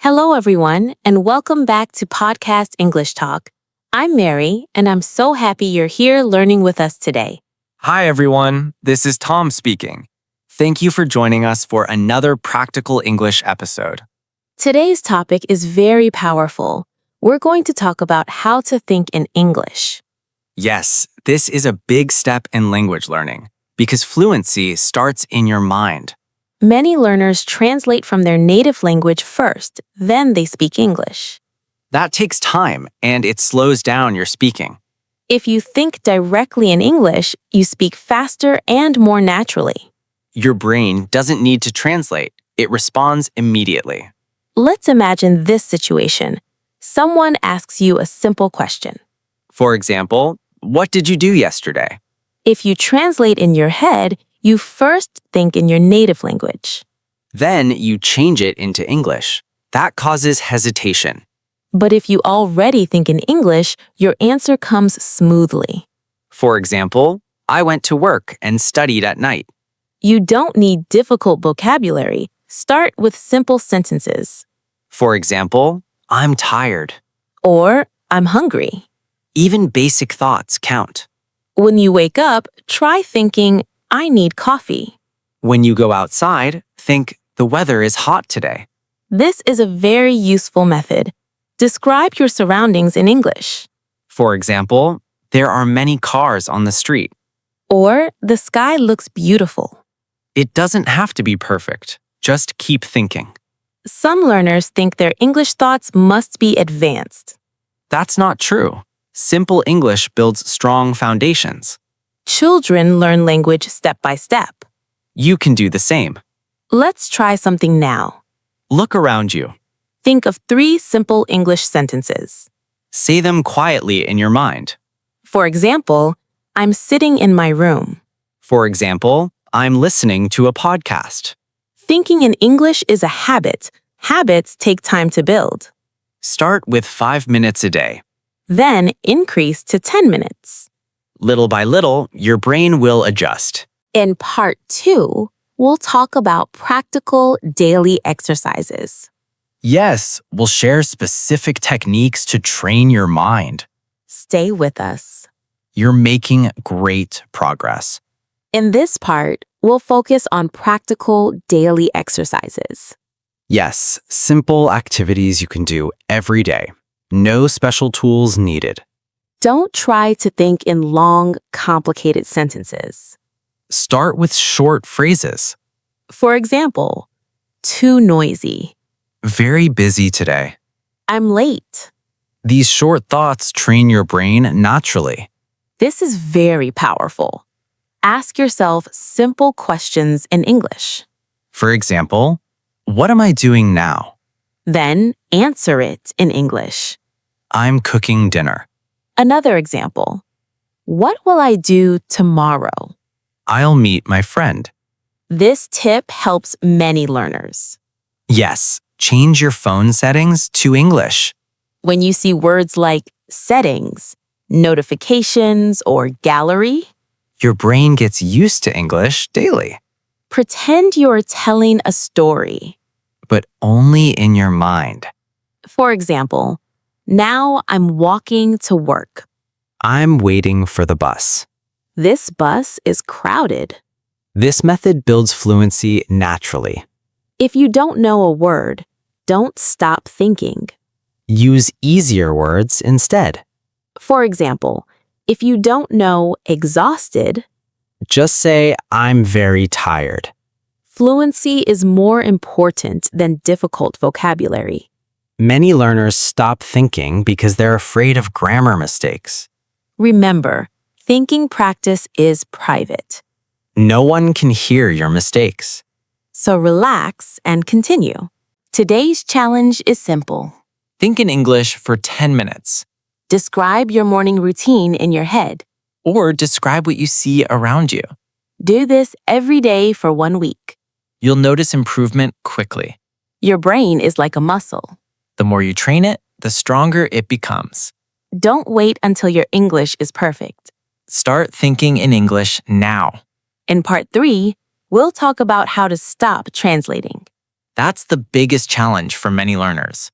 Hello, everyone, and welcome back to Podcast English Talk. I'm Mary, and I'm so happy you're here learning with us today. Hi, everyone. This is Tom speaking. Thank you for joining us for another Practical English episode. Today's topic is very powerful. We're going to talk about how to think in English. Yes, this is a big step in language learning because fluency starts in your mind. Many learners translate from their native language first, then they speak English. That takes time and it slows down your speaking. If you think directly in English, you speak faster and more naturally. Your brain doesn't need to translate. It responds immediately. Let's imagine this situation. Someone asks you a simple question. For example, what did you do yesterday? If you translate in your head, you first think in your native language. Then you change it into English. That causes hesitation. But if you already think in English, your answer comes smoothly. For example, I went to work and studied at night. You don't need difficult vocabulary. Start with simple sentences. For example, I'm tired. Or, I'm hungry. Even basic thoughts count. When you wake up, try thinking, I need coffee. When you go outside, think, the weather is hot today. This is a very useful method. Describe your surroundings in English. For example, there are many cars on the street. Or, the sky looks beautiful. It doesn't have to be perfect. Just keep thinking. Some learners think their English thoughts must be advanced. That's not true. Simple English builds strong foundations. Children learn language step by step. You can do the same. Let's try something now. Look around you. Think of 3 simple English sentences. Say them quietly in your mind. For example, I'm sitting in my room. For example, I'm listening to a podcast. Thinking in English is a habit. Habits take time to build. Start with 5 minutes a day. Then increase to 10 minutes. Little by little, your brain will adjust. In part 2, we'll talk about practical daily exercises. Yes, we'll share specific techniques to train your mind. Stay with us. You're making great progress. In this part, we'll focus on practical daily exercises. Yes, simple activities you can do every day. No special tools needed. Don't try to think in long, complicated sentences. Start with short phrases. For example, too noisy. Very busy today. I'm late. These short thoughts train your brain naturally. This is very powerful. Ask yourself simple questions in English. For example, what am I doing now? Then answer it in English. I'm cooking dinner. Another example. What will I do tomorrow? I'll meet my friend. This tip helps many learners. Yes, change your phone settings to English. When you see words like settings, notifications, or gallery, Your brain gets used to English daily, pretend you're telling a story. but only in your mind. For example, now I'm walking to work. I'm waiting for the bus. This bus is crowded. This method builds fluency naturally. If you don't know a word, don't stop thinking. Use easier words instead. For example, if you don't know exhausted, Just say, I'm very tired. fluency is more important than difficult vocabulary. Many learners stop thinking because they're afraid of grammar mistakes. Remember, thinking practice is private. No one can hear your mistakes. So relax and continue. Today's challenge is simple. Think in English for 10 minutes. Describe your morning routine in your head. Or describe what you see around you. Do this every day for 1 week. You'll notice improvement quickly. Your brain is like a muscle. The more you train it, the stronger it becomes. Don't wait until your English is perfect. Start thinking in English now. In part 3, we'll talk about how to stop translating. That's the biggest challenge for many learners.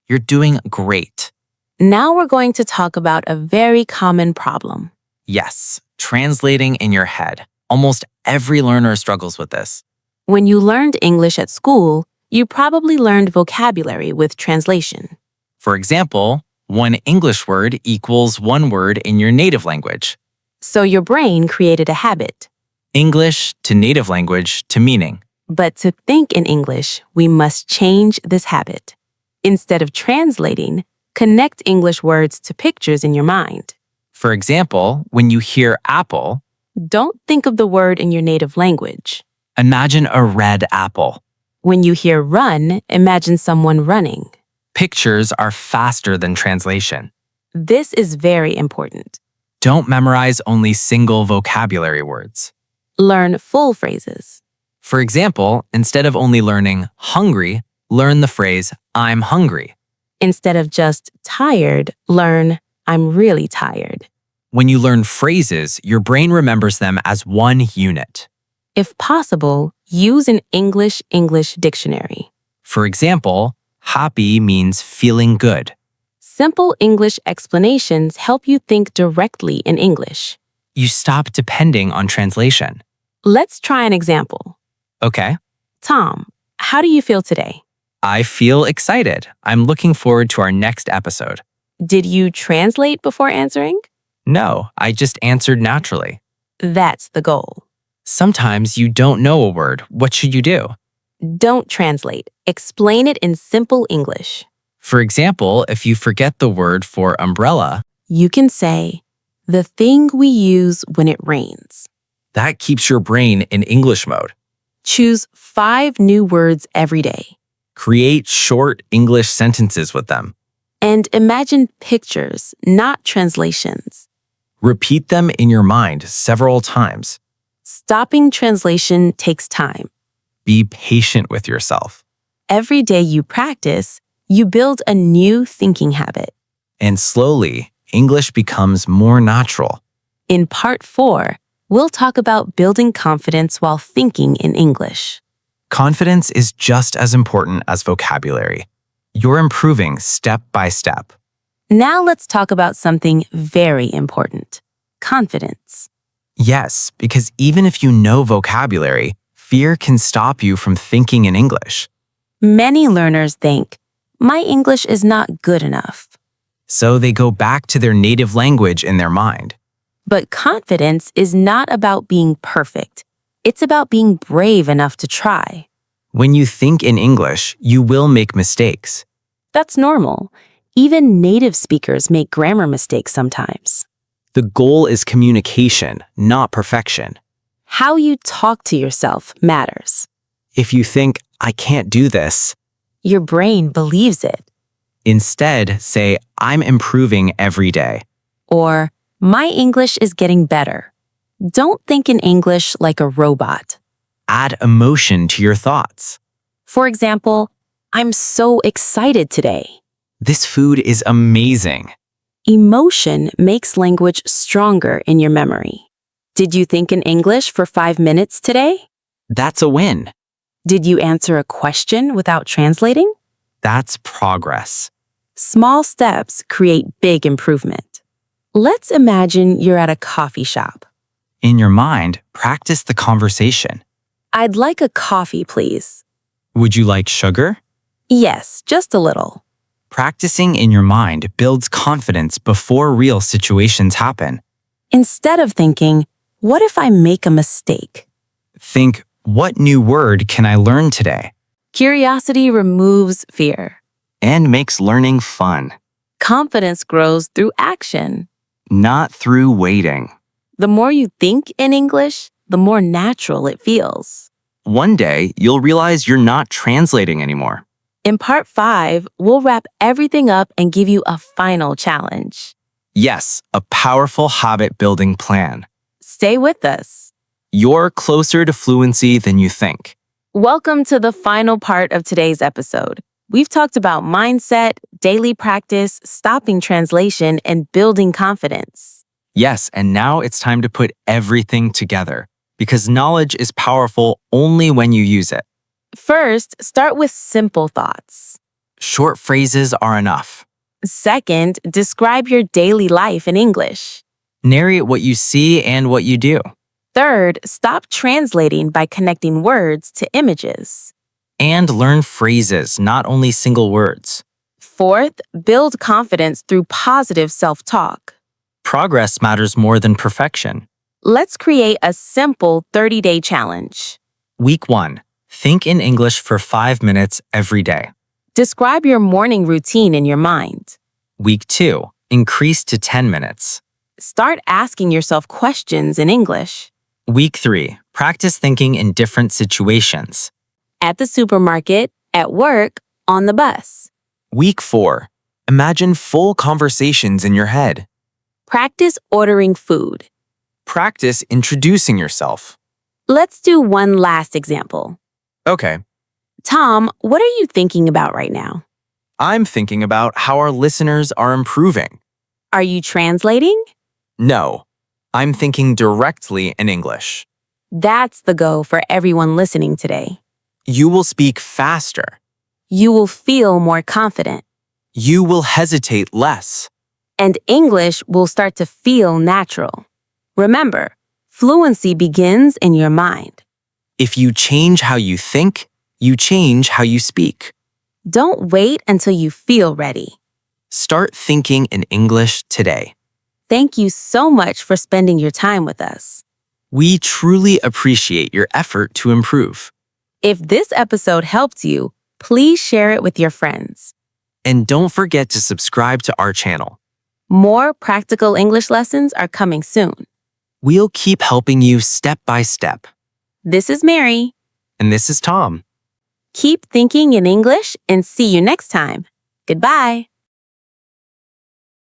You're doing great. Now we're going to talk about a very common problem. Yes, translating in your head. Almost every learner struggles with this. When you learned English at school, you probably learned vocabulary with translation. For example, one English word equals one word in your native language. So your brain created a habit. English to native language to meaning. But to think in English, we must change this habit. Instead of translating, connect English words to pictures in your mind. For example, when you hear apple, Don't think of the word in your native language. imagine a red apple. When you hear run, imagine someone running. Pictures are faster than translation. This is very important. Don't memorize only single vocabulary words. Learn full phrases. For example, instead of only learning hungry, learn the phrase I'm hungry. Instead of just tired, learn I'm really tired. When you learn phrases, your brain remembers them as one unit. If possible, use an English dictionary. For example, happy means feeling good. Simple English explanations help you think directly in English. You stop depending on translation. Let's try an example. Okay, Tom, how do you feel today? I feel excited. I'm looking forward to our next episode. Did you translate before answering? No, I just answered naturally. That's the goal. Sometimes you don't know a word. What should you do? Don't translate. Explain it in simple English. For example, if you forget the word for umbrella, You can say, the thing we use when it rains. that keeps your brain in English mode. Choose 5 new words every day. Create short English sentences with them. And imagine pictures, not translations. Repeat them in your mind several times. Stopping translation takes time. Be patient with yourself. Every day you practice, you build a new thinking habit. And slowly, English becomes more natural. In part 4, we'll talk about building confidence while thinking in English. Confidence is just as important as vocabulary. You're improving step by step. Now let's talk about something very important, confidence. Yes, because even if you know vocabulary, fear can stop you from thinking in English. Many learners think, my English is not good enough. So they go back to their native language in their mind. But confidence is not about being perfect. It's about being brave enough to try. When you think in English, you will make mistakes. That's normal. Even native speakers make grammar mistakes sometimes. The goal is communication, not perfection. How you talk to yourself matters. If you think, I can't do this, Your brain believes it. instead say, I'm improving every day. Or, my English is getting better. Don't think in English like a robot. Add emotion to your thoughts. For example, I'm so excited today. This food is amazing. Emotion makes language stronger in your memory. Did you think in English for 5 minutes today? That's a win. Did you answer a question without translating? That's progress. Small steps create big improvement. Let's imagine you're at a coffee shop. In your mind, practice the conversation. I'd like a coffee, please. Would you like sugar? Yes, just a little. Practicing in your mind builds confidence before real situations happen. Instead of thinking, what if I make a mistake? Think, what new word can I learn today? Curiosity removes fear. And makes learning fun, Confidence grows through action. not through waiting. The more you think in English, the more natural it feels. One day, you'll realize you're not translating anymore. In part 5, we'll wrap everything up and give you a final challenge. Yes, a powerful habit building plan. Stay with us. You're closer to fluency than you think. Welcome to the final part of today's episode. We've talked about mindset, daily practice, stopping translation, and building confidence. Yes, and now it's time to put everything together because knowledge is powerful only when you use it. First, start with simple thoughts. Short phrases are enough. Second, describe your daily life in English. Narrate what you see and what you do. Third, stop translating by connecting words to images. And learn phrases, not only single words. Fourth, build confidence through positive self-talk. Progress matters more than perfection. Let's create a simple 30-day challenge. Week 1. Think in English for 5 minutes every day. Describe your morning routine in your mind. Week 2. Increase to 10 minutes. Start asking yourself questions in English. Week 3. Practice thinking in different situations. At the supermarket, at work, on the bus. Week 4. Imagine full conversations in your head. Practice ordering food. Practice introducing yourself. Let's do one last example. Okay, Tom, what are you thinking about right now? I'm thinking about how our listeners are improving. Are you translating? No, I'm thinking directly in English. That's the go for everyone listening today. You will speak faster. You will feel more confident, You will hesitate less. and English will start to feel natural. Remember, fluency begins in your mind. If you change how you think, you change how you speak. Don't wait until you feel ready. Start thinking in English today. Thank you so much for spending your time with us. We truly appreciate your effort to improve. If this episode helped you, please share it with your friends. And don't forget to subscribe to our channel. More practical English lessons are coming soon. We'll keep helping you step by step. This is Mary. And this is Tom. Keep thinking in English and see you next time. Goodbye.